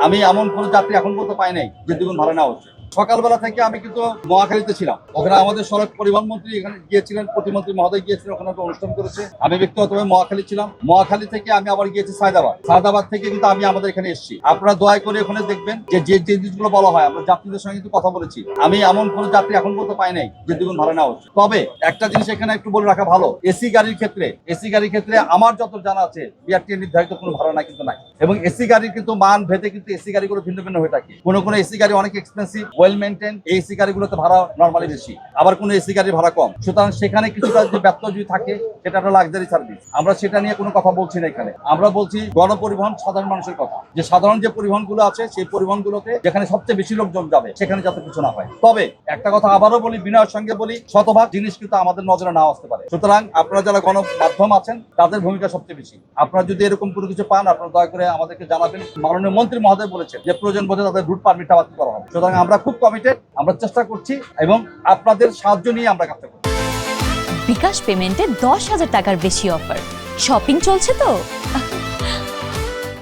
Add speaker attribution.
Speaker 1: আমি এমন কোনো যাত্রী এখন পর্যন্ত পাই নাই যে দ্বিগুণ ভাড়া নেওয়া হচ্ছে। সকালবেলা থেকে আমি কিন্তু মহাখালীতে ছিলাম, ওখানে আমাদের সড়ক পরিবহন মন্ত্রী এখানে গিয়েছিলেন, প্রতিমন্ত্রী মহোদয় গিয়েছিলেন, ওখানে একটা অনুষ্ঠান করেছে। আমি ব্যক্তিগতভাবে মহাখালী ছিলাম, মহাখালী থেকে আমি আবার গিয়েছি সায়দাবাদ থেকে কিন্তু আমি আমাদের এখানে এসেছি। আপনারা দয়া করে ওখানে দেখবেন যে যে জিনিসগুলো বলা হয়, আমরা যাত্রীদের সঙ্গে কিন্তু কথা বলেছি। আমি এমন কোনো যাত্রী এখন পর্যন্ত পাই নাই যে দ্বিগুণ ভাড়া নেওয়া হচ্ছে। তবে একটা জিনিস এখানে একটু বলে রাখা ভালো, এসি গাড়ির ক্ষেত্রে আমার যত জানা আছে বিআরটি নির্ধারিত কোনো ভাড়া না কিন্তু নাই, এবং এসি গাড়ির কিন্তু মান ভেদে কিন্তু এসি গাড়িগুলো ভিন্ন ভিন্ন হয়ে থাকে। কোনো এসি গাড়ি অনেক এক্সপেন্সিভ, ওয়েল মেনটেন, এই এসি গাড়িগুলোতে ভাড়া নরমালি বেশি, আবার কোনো এসি গাড়ির ভাড়া কম। সুতরাং সেখানে কিছুটা যে ব্যত্যয় যদি থাকে সেটা একটা লাক্সারি সার্ভিস, আমরা সেটা নিয়ে কোনো কথা বলছি না এখানে। আমরা বলছি গণপরিবহন, সাধারণ মানুষের কথা, যে সাধারণ যে পরিবহনগুলো আছে সেই পরিবহনগুলোতে যেখানে সবচেয়ে বেশি লোকজন যাবে সেখানে যাতে কিছু না হয়। তবে একটা কথা আবারও বলি, বিনয়ের সঙ্গে বলি, শতভাগ জিনিস কিন্তু আমাদের নজরে নাও আসতে পারে। সুতরাং আপনারা যারা গণমাধ্যম আছেন তাদের ভূমিকা সবচেয়ে বেশি। আপনারা যদি এরকম কোনো কিছু পান, আপনারা দয়া করে আমাদেরকে জানাবেন। মাননীয় মন্ত্রী মহোদয় বলেছেন যে প্রয়োজন বোধে তাদের রুট পারমিটটা বাতিল করা হবে। সুতরাং আমরা খুব কমিটেড, আমরা চেষ্টা করছি এবং আপনাদের সাহায্য নিয়ে আমরা কাজটা করছি।
Speaker 2: বিকাশ পেমেন্টে 10,000 টাকার বেশি অফার, শপিং চলছে তো।